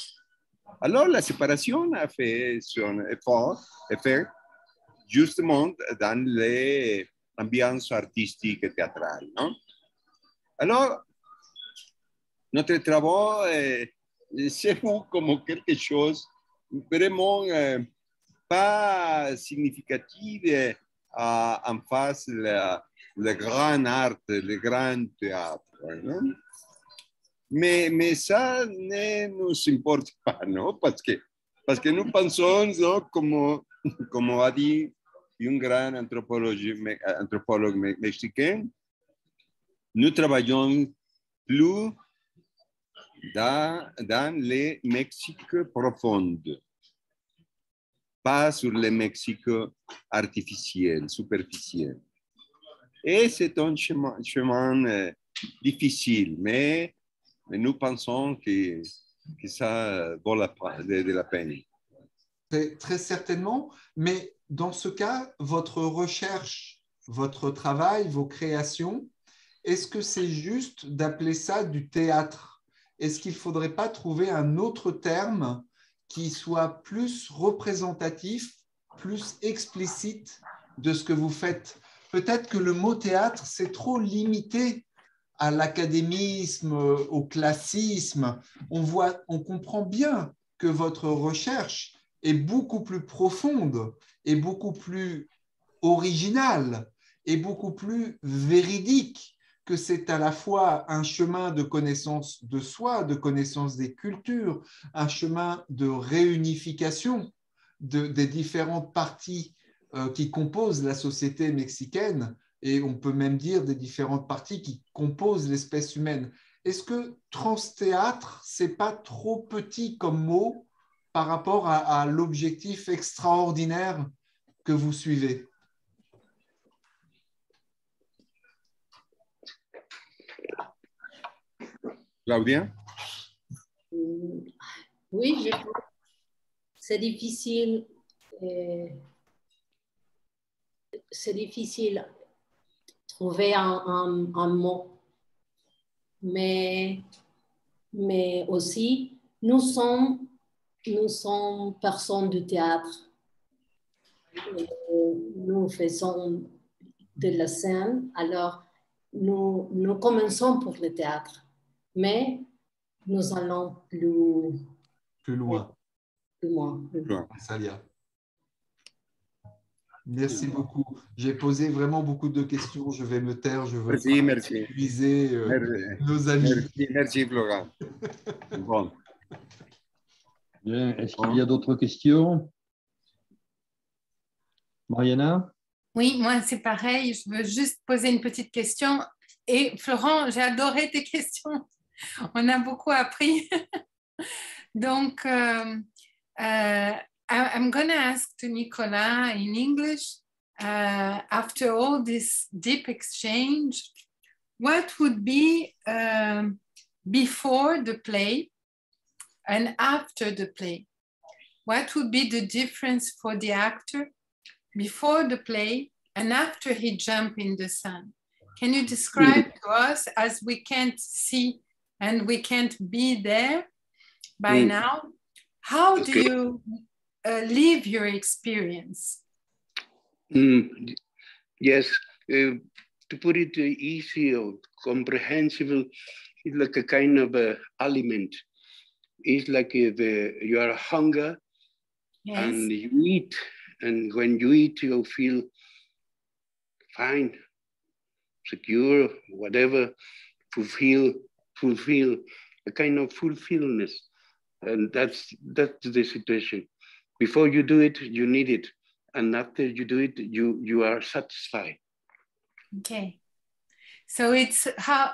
Alors, la séparation a fait son effet justement dans l'ambiance artistique et théâtrale, non? Alors, notre travail, c'est comme quelque chose vraiment pas significatif en face le grand art, le grand théâtre, non? Mais ça ne nous importe pas, non? Parce que nous pensons, non, comme a dit un grand anthropologue mexicain, nous travaillons plus dans les Mexiques profondes, pas sur les Mexiques artificiels, superficiels. Et c'est un chemin difficile, mais nous pensons que ça vaut de la peine. Très certainement, mais dans ce cas, votre recherche, votre travail, vos créations, est-ce que c'est juste d'appeler ça du théâtre? Est-ce qu'il ne faudrait pas trouver un autre terme qui soit plus représentatif, plus explicite de ce que vous faites? Peut-être que le mot théâtre, c'est trop limité à l'académisme, au classisme. On comprend bien que votre recherche est beaucoup plus profonde et beaucoup plus originale et beaucoup plus véridique, que c'est à la fois un chemin de connaissance de soi, de connaissance des cultures, un chemin de réunification des différentes parties qui composent la société mexicaine, et on peut même dire des différentes parties qui composent l'espèce humaine. Est-ce que transthéâtre, c'est pas trop petit comme mot par rapport à l'objectif extraordinaire que vous suivez? Claudia? Oui, c'est difficile. C'est difficile de trouver un mot. Mais aussi, nous sommes personnes du théâtre. Nous faisons de la scène, alors nous commençons pour le théâtre, mais nous allons plus loin. Salia. Merci beaucoup. J'ai posé vraiment beaucoup de questions. Je vais me taire. Je veux épuiser nos amis. Merci, Florent. Bon. Bien. Est-ce qu'il y a d'autres questions? Mariana? Oui, moi, c'est pareil. Je veux juste poser une petite question. Et Florent, j'ai adoré tes questions. On a beaucoup appris. Donc, I'm going to ask to Nicolas in English, after all this deep exchange, what would be before the play and after the play? What would be the difference for the actor before the play and after he jumped in the sun? Can you describe to us, as we can't see and we can't be there by now, how do you live your experience? Yes, to put it easy or comprehensible, it's like a kind of aliment. It's like you are hunger, yes, and you eat, and when you eat, you feel fine, secure, whatever, fulfill, a kind of fulfillment. And that's the situation. Before you do it, you need it. And after you do it, you are satisfied. Okay. So it's how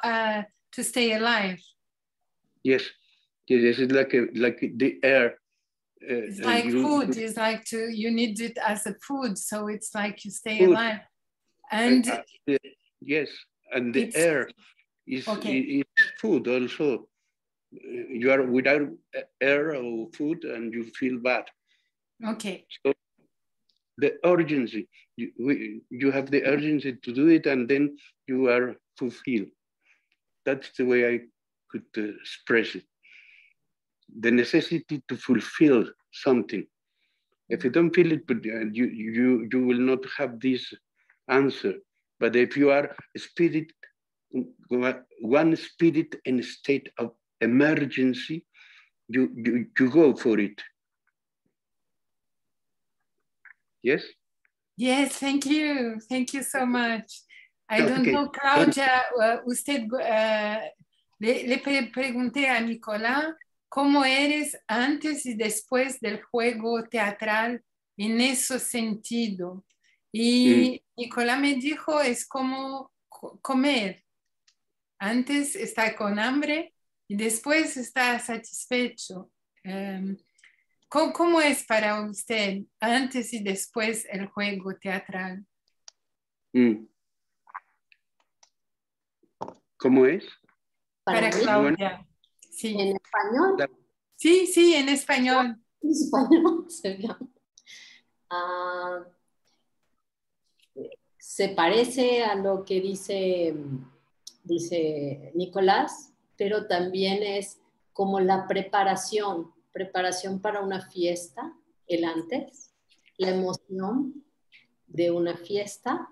to stay alive. Yes. Yes, it's like the air. It's like food. It's like you need it as a food. So it's like you stay alive. And yes, and the air is food also. You are without air or food and you feel bad. Okay. So the urgency, you have the urgency to do it, and then you are fulfilled. That's the way I could express it. The necessity to fulfill something. If you don't feel it, you will not have this answer. But if you are one spirit in a state of emergency, you go for it. Yes? Yes, thank you. Thank you so much. I don't know, Claudia, usted le pregunté a Nicolás cómo eres antes y después del juego teatral en ese sentido. Y Nicolás me dijo, es como comer. Antes está con hambre y después está satisfecho. ¿Cómo es para usted antes y después el juego teatral? ¿Cómo es? Para mí, Claudia. Sí. en español. Sí, sí, en español. En español, se parece a lo que dice Nicolás, pero también es como la preparación para una fiesta, el antes, la emoción de una fiesta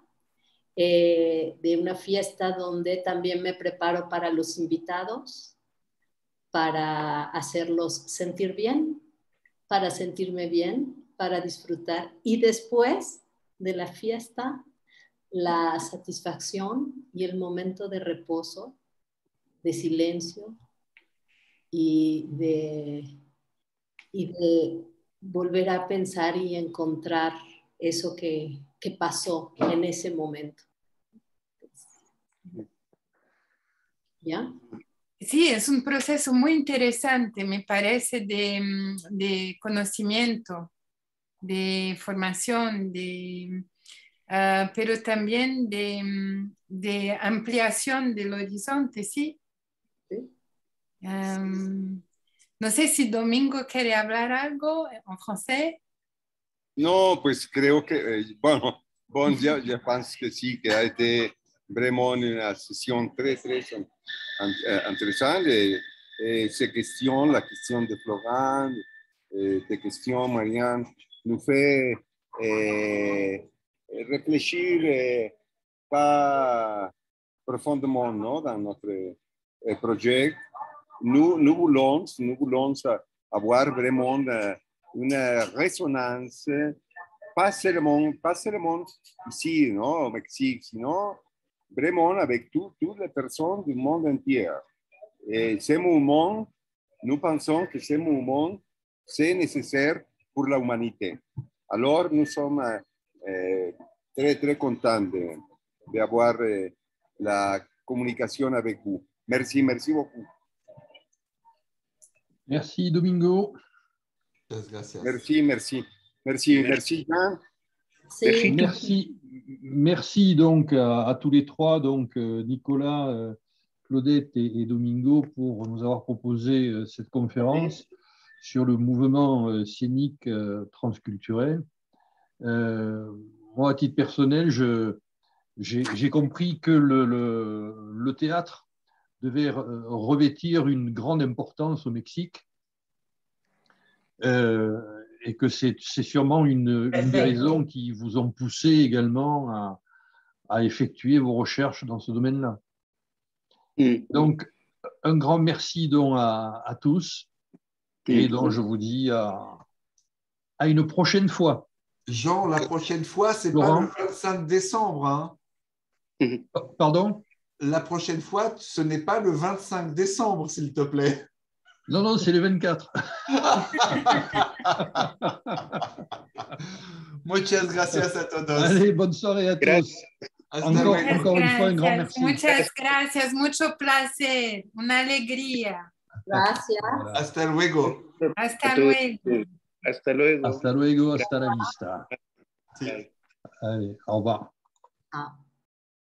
donde también me preparo para los invitados, para hacerlos sentir bien, para sentirme bien, para disfrutar. Y después de la fiesta, la satisfacción y el momento de reposo, de silencio y de volver a pensar y encontrar eso que pasó en ese momento. ¿Ya? Sí, es un proceso muy interesante, me parece, de conocimiento, de formación, pero también de ampliación del horizonte, ¿sí? Sí. No sé si Domingo quiere hablar algo en francés. No, pues creo que, bon, je pense que sí, que a été vraiment une session très intéressante. Ces questions, la question de Florent, tes questions, Marianne, nous fait réfléchir pas profondément, non, dans notre projet. Nous voulons avoir vraiment une résonance, pas seulement ici, non, au Mexique, sinon vraiment avec toutes les personnes du monde entier. Et ce mouvement, nous pensons que ce mouvement, c'est nécessaire pour l'humanité. Alors, nous sommes très contents d'avoir la communication avec vous. Merci beaucoup. Merci Domingo. Gracias. Merci Jean. Sí. Merci donc à tous les trois, donc Nicolas, Claudette et Domingo, pour nous avoir proposé cette conférence sur le mouvement scénique transculturel. Moi, à titre personnel, j'ai compris que le théâtre devait revêtir une grande importance au Mexique et que c'est sûrement une des raisons qui vous ont poussé également à effectuer vos recherches dans ce domaine-là. Donc, un grand merci donc à tous et donc je vous dis à une prochaine fois. Jean, la prochaine fois, c'est pas le 25 décembre. Hein. Pardon? La prochaine fois, ce n'est pas le 25 décembre, s'il te plaît. Non, c'est le 24. Muchas gracias a todos. Allez, bonne soirée à tous. Encore une fois, un grand merci. Muchas gracias, mucho placer, una alegría. Gracias. Hasta luego. Hasta luego. Hasta luego. Hasta luego, hasta la vista. Sí. Allez, au revoir. Ah.